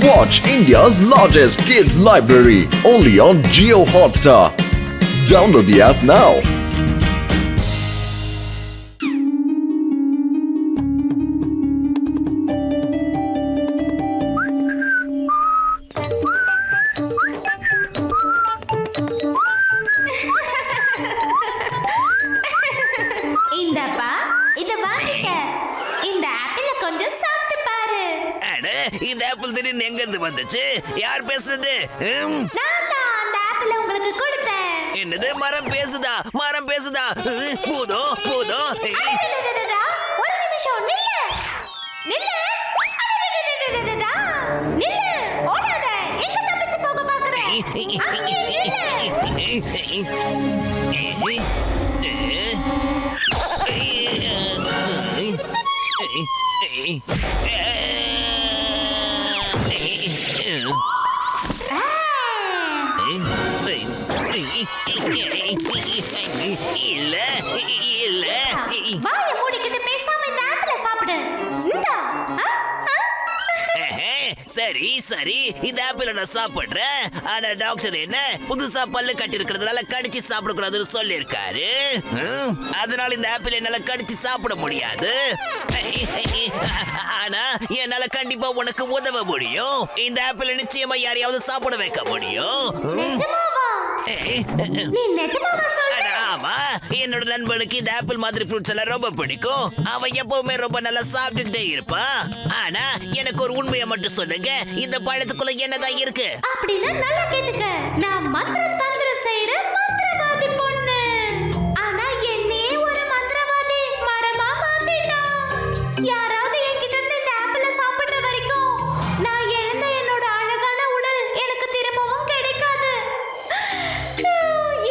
Watch India's largest kids library only on Jio Hotstar. Download the app now. இந்தப்பா இத வாங்கிக்க. இந்த ஆப்பிள கொஞ்சம் சாப்பிட்டு பாரு. அட, இந்த ஆப்பிள் திடீர்னு எங்க இருந்து வந்துச்சு? யார் பேசுறது? நான் தான் அந்த ஆப்பிள உங்களுக்கு கொடுத்தேன். என்னது? மரம் பேசுதா? மரம் பேசுதா? பூதம் பூதம். அடடடடடா, ஒரு நிமிஷம் நில்லு. நில்லு. அடடடடடடா, நில்லு. ஓடாத. எங்க தப்பிச்சு போக பாக்குற? அங்கே இல்ல இல்ல. வாயை மூடிக்கிட்டு பேசாம இந்த ஆப்பிள சாப்பிடு. இந்தா. சரி சரி, இந்த ஆப்பிள நான் சாப்பிடுறேன். ஆனா டாக்டர் என்ன புதுசா பல்லு கட்டி இருக்கிறதுனால கடிச்சு சாப்பிட கூடாதுன்னு சொல்லி இருக்காரு. அதனால இந்த ஆப்பிள் என்னால கடிச்சு சாப்பிட முடியாது. ஆனா என்னால கண்டிப்பா உனக்கு உதவ முடியும். இந்த ஆப்பிள் நிச்சயமா யாரையாவது சாப்பிட வைக்க முடியும். நீ நிஜமாவா சொல்ற? ஆமா, என்னோட நண்பனுக்கு இந்த ஆப்பிள் மாதிரி ஃப்ரூட்ஸ் எல்லாம் ரொம்ப பிடிக்கும். அவன் எப்பவுமே ரொம்ப நல்லா சாப்பிட்டுட்டே இருப்பான். ஆனா எனக்கு ஒரு உண்மையை மட்டும் சொல்லுங்க, இந்த பழத்துக்குள்ள என்னதான் இருக்கு? அப்படின்னா நல்லா கேட்டுக்க. நான் மந்திர தந்திரம் செய்யற மந்திரவாதி பொண்ணு. ஆனா என்னையே ஒரு மந்திரவாதி மரமா மாத்திட்டான். யாராவது என்கிட்ட இருந்து இந்த ஆப்பிள சாப்பிடுற வரைக்கும் நான் இழந்த என்னோட அழகான உடல் எனக்கு திரும்பவும் கிடைக்காது.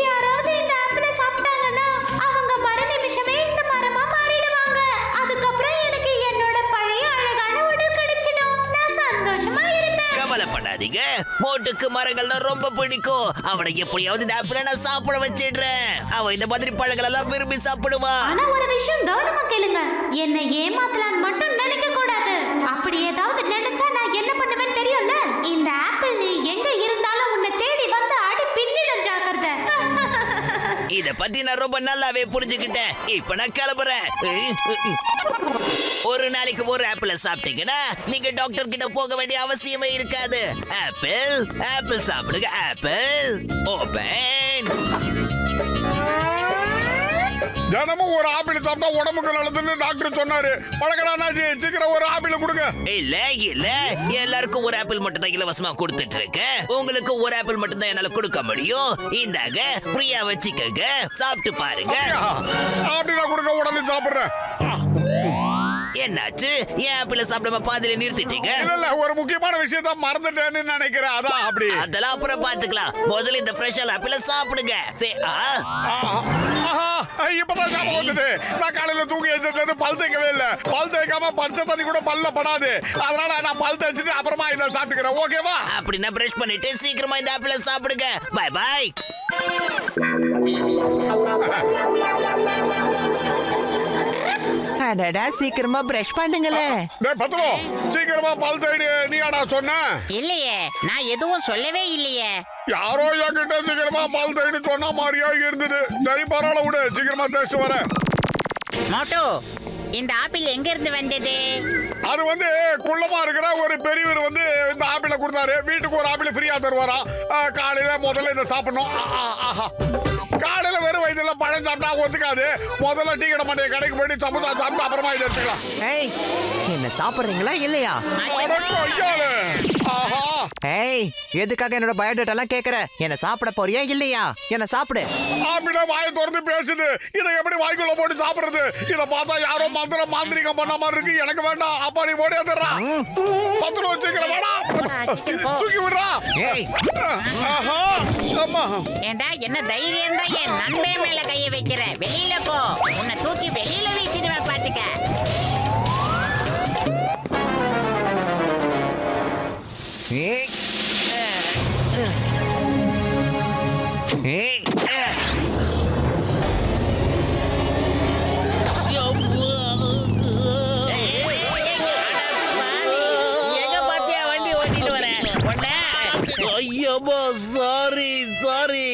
யாராவது இந்த ஆப்பிள சாப்பிட்டாங்கன்னா அவங்க மர நிமிஷமே இந்த மரமா மாறிடுவாங்க. அதுக்கப்புறம் எனக்கு என்னோட பழைய அழகான உடல் கிடைச்சிடும். நான் சந்தோஷமா இருப்பேன். கவலைப்படாதீங்க, மோட்டுக்கு மரங்கள்னா ரொம்ப பிடிக்கும். அவனை எப்படியாவது இந்த ஆப்பிள நான் சாப்பிட வச்சிடுறேன். அவன் இந்த மாதிரி பழங்கள் எல்லாம் விரும்பி சாப்பிடுவான். ஆனா ஒரு விஷயம் கவனமா கேளுங்க. என்னை ஏமாத்தலான்னு மட்டும் நினைக்க கூடாது. அப்படி ஏதாவது நினைச்சா நான் என்ன பண்ணுவேன்னு தெரியும்ல. இந்த ஆப்பிள் நீ எங்க இருந்தாலும் உன்னை தேடி வந்து அடி பின்னிடும். ஜாக்கிரதை. இத பத்தி நான் ரொம்ப நல்லாவே புரிஞ்சுக்கிட்டேன். இப்ப நான் கிளம்புறேன். ஒரு நாளைக்கு ஒரு ஆப்பிள சாப்பிட்டீங்கன்னா நீங்க டாக்டர் கிட்ட போக வேண்டிய அவசியமே இருக்காது. ஆப்பிள் ஆப்பிள் சாப்பிடுங்க. Apple open. தினமும் ஒரு ஆப்பிள் சாப்பிட்டா உடம்புக்கு நல்லதுன்னு டாக்டர் சொன்னாரு. பழக்கடானாச்சு, சீக்கிரம் ஒரு ஆப்பிள் கொடுங்க. இல்ல இல்ல, எல்லாருக்கும் ஒரு ஆப்பிள் மட்டும் தான் இலவசமா கொடுத்துட்டு இருக்கேன். உங்களுக்கு ஒரு ஆப்பிள் மட்டும் தான் என்னால கொடுக்க முடியும். இந்தாங்க, ஃப்ரீயா வச்சுக்கங்க, சாப்பிட்டு பாருங்க. அப்படின்னா கொடுங்க, உடனே சாப்பிடுறேன். என்னாச்சு? ஏன் ஆப்பிள சாப்பிடாம பாதியில நிறுத்திட்டீங்க? இல்ல, ஒரு முக்கியமான விஷயத்த மறந்துட்டேன்னு நினைக்கிறேன். அதான் அப்படி. அதெல்லாம் அப்புறம் பாத்துக்கலாம். முதல்ல இந்த ஃப்ரெஷ்ஷான ஆப்பிள சாப்பிடுங்க. இப்பதான் ஞாபகம் வந்தது. நான் காலையில தூங்கி எழுந்தது பல் தேய்க்கவே இல்ல. பல் தேய்க்காம பச்சை தண்ணி கூட பல்ல படாது. அதனால நான் பல் தேய்ச்சிட்டு அப்புறமா இதை சாப்பிட்டுக்கிறேன். ஓகேவா? அப்படின்னா பிரஷ் பண்ணிட்டு சீக்கிரமா இந்த ஆப்பிள சாப்பிடுங்க. Bye bye. அடடா, சீக்கிரமா பிரஷ் பண்ணுங்களே. டேய் பத்ரோ, சீக்கிரமா பல் தேய்டு. நீயாடா சொன்ன? இல்லையே, நான் எதுவும் சொல்லவே இல்லையே. யாரோ என்கிட்ட சீக்கிரமா பல் தேய்டு சொன்ன மாதிரியா இருந்தது. சரி, பரவாயில்ல விடு, சீக்கிரமா தேய்ச்சிட்டு வரேன். மோட்டோ, இந்த ஆப்பிள் எங்க இருந்து வந்தது? அது வந்து குள்ளமா இருக்கிற ஒரு பெரியவர் வந்து இந்த ஆப்பிள கொடுத்தாரு. வீட்டுக்கு ஒரு ஆப்பிள் ஃப்ரீயா தருவாராம். காலையில முதல்ல இதை சாப்பிடணும். காலையில வெறும் வயதுல பழம் சாப்பிட்டா ஒத்துக்காது. முதல்ல டீ கடை மாட்டேன் கடைக்கு போயிட்டு சமோசா சாப்பிட்டு அப்புறமா இதை எடுத்துக்கலாம். ஏய், என்ன சாப்பிடுறீங்களா இல்லையா? ஏய், எதுக்காக என்னோட பயோடேட்டா எல்லாம் கேக்குற? என்ன சாப்பிட போறியா இல்லையா? என்ன சாப்பிடு. ஆப்பிள வாயை திறந்து பேசுது. இதை எப்படி வாய்க்குள்ள போட்டு சாப்பிடுறது? இதை பார்த்தா யாரோ மாந்திரிகம் பண்ண மாதிரி இருக்கு. எனக்கு வேண்டாம். அப்பா நீ போடி வந்துடுறா. பத்து வச்சுக்கிறேன். தூக்கி விடுறா. ஏண்டா, என்ன தைரியம் தான் என் நண்பன் மேல கைய வைக்கிற? வெளியில போ. உன்னை தூக்கி வெளியில வீசிடுவேன் பாத்துக்க. எங்க பாத்தியா வண்டி ஓட்டிட்டு வர? உன்னை ஐயம்மா சாரி சாரி.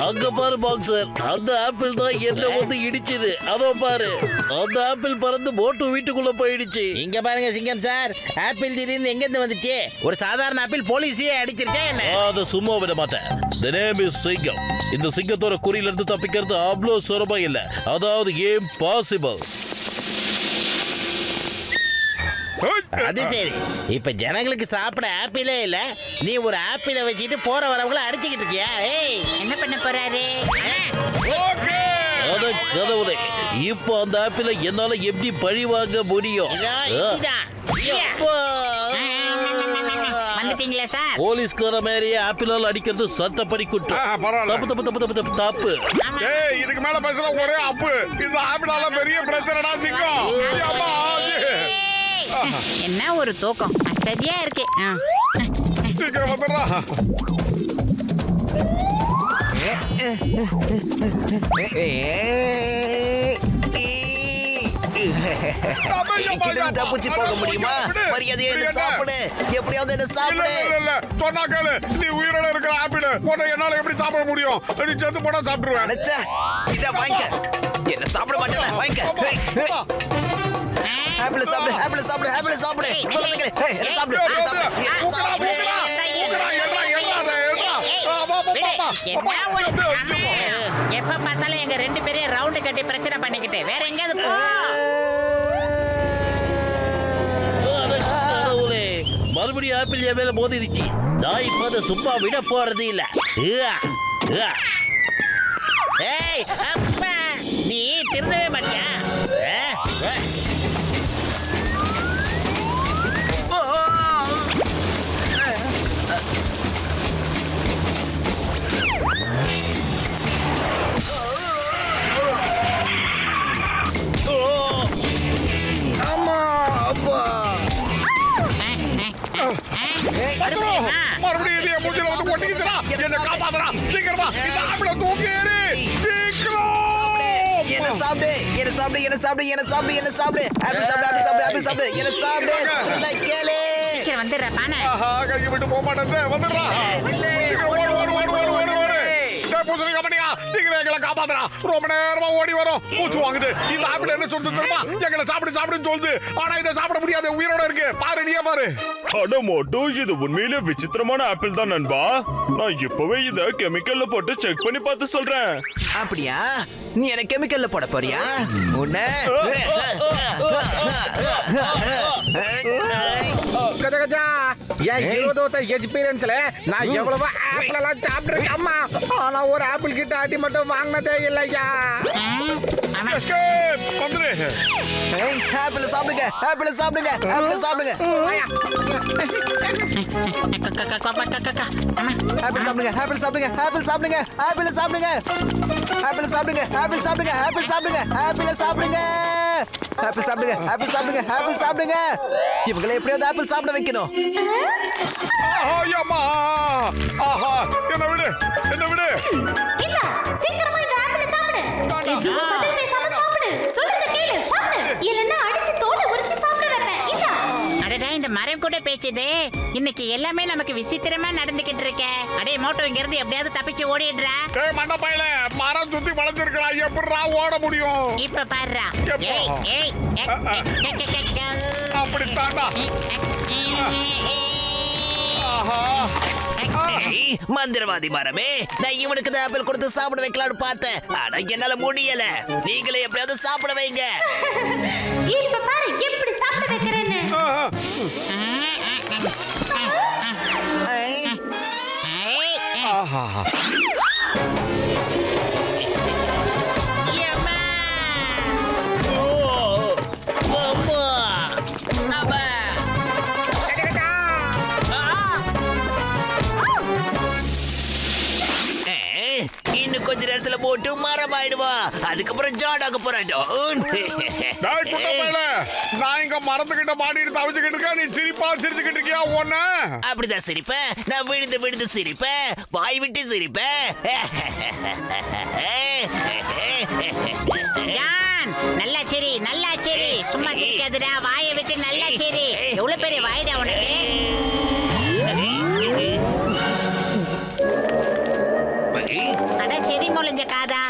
அங்க பாரு பாக்ஸர், அந்த ஆப்பிள் தான் என்ன வந்து இடிச்சது. அதோ பாரு, அந்த ஆப்பிள் பறந்து மோட்டு வீட்டுக்குள்ள போயிடுச்சு. இங்க பாருங்க சிங்கம் சார், ஆப்பிள் திடீர்னு எங்க இருந்து வந்துச்சு? ஒரு சாதாரண ஆப்பிள் போலீஸே அடிச்சிருச்சா என்ன? அதை சும்மா விட மாட்டேன். The name is சிங்கம். இந்த சிங்கத்தோட குறியில இருந்து தப்பிக்கிறது அவ்வளோ சுலபம் இல்ல, அதாவது இம்பாசிபிள். அது சரி, இப்ப ஜனங்களுக்கு சாப்பிட ஆப்பிளே இல்ல, நீ ஒரு ஆப்பிளை வச்சுட்டு போற வரவங்கள அடிச்சுக்கிட்டு இருக்கியா? ஏய், என்ன பண்ண போறாரு? அட கடவுளே, இப்போ அந்த ஆப்பிளை என்னால எப்படி பழி வாங்க முடியும்? இதுதான். அப்பா. வந்துட்டீங்களா சார்? போலீஸ்கார மேலேயே ஆப்பிளால் அடிக்கிறது சட்டப்படி குற்றம். பரவாயில்ல. தப்பு தப்பு தப்பு தப்பு தப்பு. ஏய், இதுக்கு மேல பேசுற ஒரே அப்பு. இந்த ஆப்பிளால பெரிய பிரச்சனைடா சிங்கம். ஐயம்மா, என்ன ஒரு தூக்கம் சரியா இருக்கு. சீக்கிரம் வந்துடுறா. தப்பிச்சு போக முடியுமா? மரியாதையை என்ன சாப்பிடு, எப்படியாவது என்ன இல்ல, சாப்பிடு. இல்ல, இல்ல. சொன்னா கேளு. நீ உயிரோட இருக்கிற ஆப்பிள் உன்னை என்னால எப்படி சாப்பிட முடியும்? நீ செத்து போனா சாப்பிட்டுருவேன். அடச்சே, இத வாங்கிக்க. என்ன சாப்பிட மாட்டேன், வாங்கிக்க. ஆப்பிள் சாப்பிடு, ஆப்பிள் சாப்பிடு, ஆப்பிள் சாப்பிடு. சொல்லுங்க கேளு. ஏய், என்ன சாப்பிடு, என்ன சாப்பிடு, என்ன சாப்பிடு. எப்ப பார்த்தாலும் எங்க ரெண்டு பேரையும் ரவுண்டு கட்டி பிரச்சனை பண்ணிக்கிட்டு வேற எங்கேயாவது போ. கடவுளே, மறுபடியும் ஆப்பிள் என் மேல மோதிருச்சு. நான் இப்ப அதை சும்மா விட போறது இல்ல. ஏய் அப்பா, நீ திருந்தவே மாட்டியா? மறுபடியும் இது என் மூஞ்சில வந்து ஒட்டிக்கிச்சுடா. என்னை காப்பாத்துடா. சீக்கிரமா இந்த ஆப்பிளை தூக்கி எறி. சீக்கிரம். என்ன சாப்பிடு, என்ன சாப்பிடு, என்ன சாப்பிடு, என்ன சாப்பிடு, என்ன சாப்பிடு. ஆப்பிள் சாப்பிடு, ஆப்பிள் சாப்பிடு, ஆப்பிள் சாப்பிடு. என்ன சாப்பிடு, சொல்றதை கேளு. சீக்கிரம் வந்துடுற பானை. ஆஹா, கையை விட்டு போக மாட்டேன். வந்துடுறா. சீக்கிரம் ஓடு, ஓடு, ஓடு, ஓடு, ஓடு, ஓடு. டேய், பூசணி கம்பெனியா, சீக்கிரம் எங்களை காப்பாத்துடா. ரொம்ப நேரமா ஓடி வரோம். மூச்சு வாங்குது. இந்த ஆப்பிள் என்ன சொல்றது தெரியுமா? எங்களை சாப்பிடு சாப்பிடுன்னு சொல்லுது. ஆனா இதை சாப்பிட முடியாது, உயிரோட இருக்கு. பாரு, நீயே பாரு. அட மோட்டு, இது உண்மையிலே விசித்திரமான ஆப்பிள் தான் நண்பா. நான் இப்பவே இத கெமிக்கல்ல போட்டு செக் பண்ணி பார்த்து சொல்றேன். அப்படியா? நீ என்ன கெமிக்கல்ல போட போறியா? உன்ன கஜா கஜா, என் 20 வருஷம் எக்ஸ்பீரியன்ஸ்ல நான் எவ்வளவோ ஆப்பிள் எல்லாம் சாப்பிட்டுருக்கேன் அம்மா. ஆனா ஒரு ஆப்பிள் கிட்ட அடி மட்டும் வாங்கினதே இல்லையா. எஸ்கேப், வந்துரு. ஆப்பிள் சாப்பிடுங்க, ஆப்பிள் சாப்பிடுங்க, ஆப்பிள் சாப்பிடுங்க. ஆப்பிள் சாப்பிடுங்க, ஆப்பிள் சாப்பிடுங்க, ஆப்பிள் சாப்பிடுங்க, ஆப்பிள் சாப்பிடுங்க, ஆப்பிள் சாப்பிடுங்க, ஆப்பிள் சாப்பிடுங்க, ஆப்பிள் சாப்பிடுங்க, ஆப்பிள் சாப்பிடுங்க, ஆப்பிள் சாப்பிடுங்க, ஆப்பிள் சாப்பிடுங்க, ஆப்பிள் சாப்பிடுங்க. இவங்களை எப்படியாவது ஆப்பிள் சாப்பிட வைக்கணும். ஐயம்மா, ஆஹா, என்ன விடு, என்ன விடு. இல்ல, சீக்கிரமா இந்த ஆப்பிளை சாப்பிடு. எதுவும் பதில் பேசாம சாப்பிடு. சொல்றத கேளு, சாப்பிடு. இல்லன்னா அடிச்சு தோலை உரிச்சு சாப்பிட வைப்பேன். இல்ல. அடடா, இந்த மரம் கூட பேச்சுது. இன்னைக்கு எல்லாமே நமக்கு விசித்திரமா நடந்துகிட்டு இருக்க. அடே மோட்டோ, இங்க இருந்து எப்படியாவது தப்பிச்சு ஓடிடுறா. ஏய் மண்ட பையல, மரம் சுத்தி வளைஞ்சிருக்கா, எப்படிடா ஓட முடியும்? இப்ப பாருடா. எப்போ? ஏய் அப்படித்தாண்டா. ஆஹா. ஏய், மந்திரவாதி மரமே, நான் இவனுக்கு தான் ஆப்பிள் கொடுத்து சாப்பிட வைக்கலாம்னு பார்த்தேன். ஆனா என்னால முடியல. நீங்களே எப்படியாவது சாப்பிட வைங்க. இப்ப பாரு எப்படி சாப்பிட வைக்கிறேன்னு. ஆஹா. ஆஹா. அம்மா. இன்னும் கொஞ்ச நேரத்துல போட்டு மரம் ஆயிடுவா. அதுக்கப்புறம் ஜாடாக போறான். டேய் குட்ட பையல, நான் இங்க மரத்துக்கிட்ட மாட்டிட்டு தவிச்சுக்கிட்டு இருக்கேன். நீ சிரிப்பா சிரிச்சுக்கிட்டு இருக்கியா? ஒண்ணு அப்படிதான் சிரிப்பேன். நான் விழுந்து விழுந்து சிரிப்பேன், வாய் விட்டு சிரிப்பேன். ஜான், நல்லா சரி, நல்லா சரி. சும்மா சிரிக்காதடா, வாயை விட்டு நல்லா சரி. எவ்வளவு பெரிய வாய்டா உனக்கு அட செடி முளைஞ்ச காதா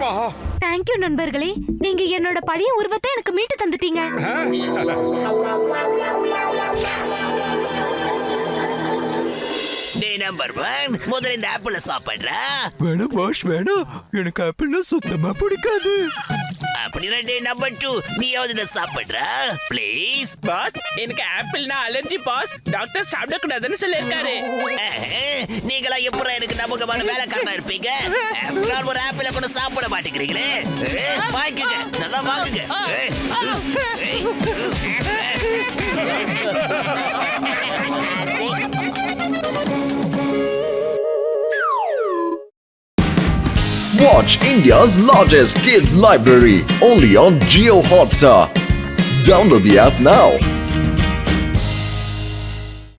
ஆஹா. தேங்க்யூ நண்பர்களே, நீங்க என்னோட பழைய உருவத்தை எனக்கு மீட்டு தந்துட்டீங்க. டே நம்பர் 1 முதல்ல இந்த ஆப்பிள சாப்பிடுறா. வேணாம் பாஸ் வேணாம், எனக்கு ஆப்பிள்னா சுத்தமா பிடிக்காது. அப்படின்னா டே நம்பர் 2 நீயாவது இதை சாப்பிடுறா ப்ளீஸ். பாஸ் எனக்கு ஆப்பிள்னா அலர்ஜி பாஸ். டாக்டர் சாப்பிடக்கூடாதுன்னு சொல்லியிருக்காரு. நீங்களா எப்பறம் எனக்கு நம்பகமான வேலைக்காரனா இருப்பீங்க? ஆப்பிள் ஒரு ஆப்பிள கூட சாப்பிட மாட்டேங்கிறீங்களே. வாங்கிக்கங்க, நல்லா வாங்குங்க. Watch India's largest kids library only on Geo Hotstar. Download the app now.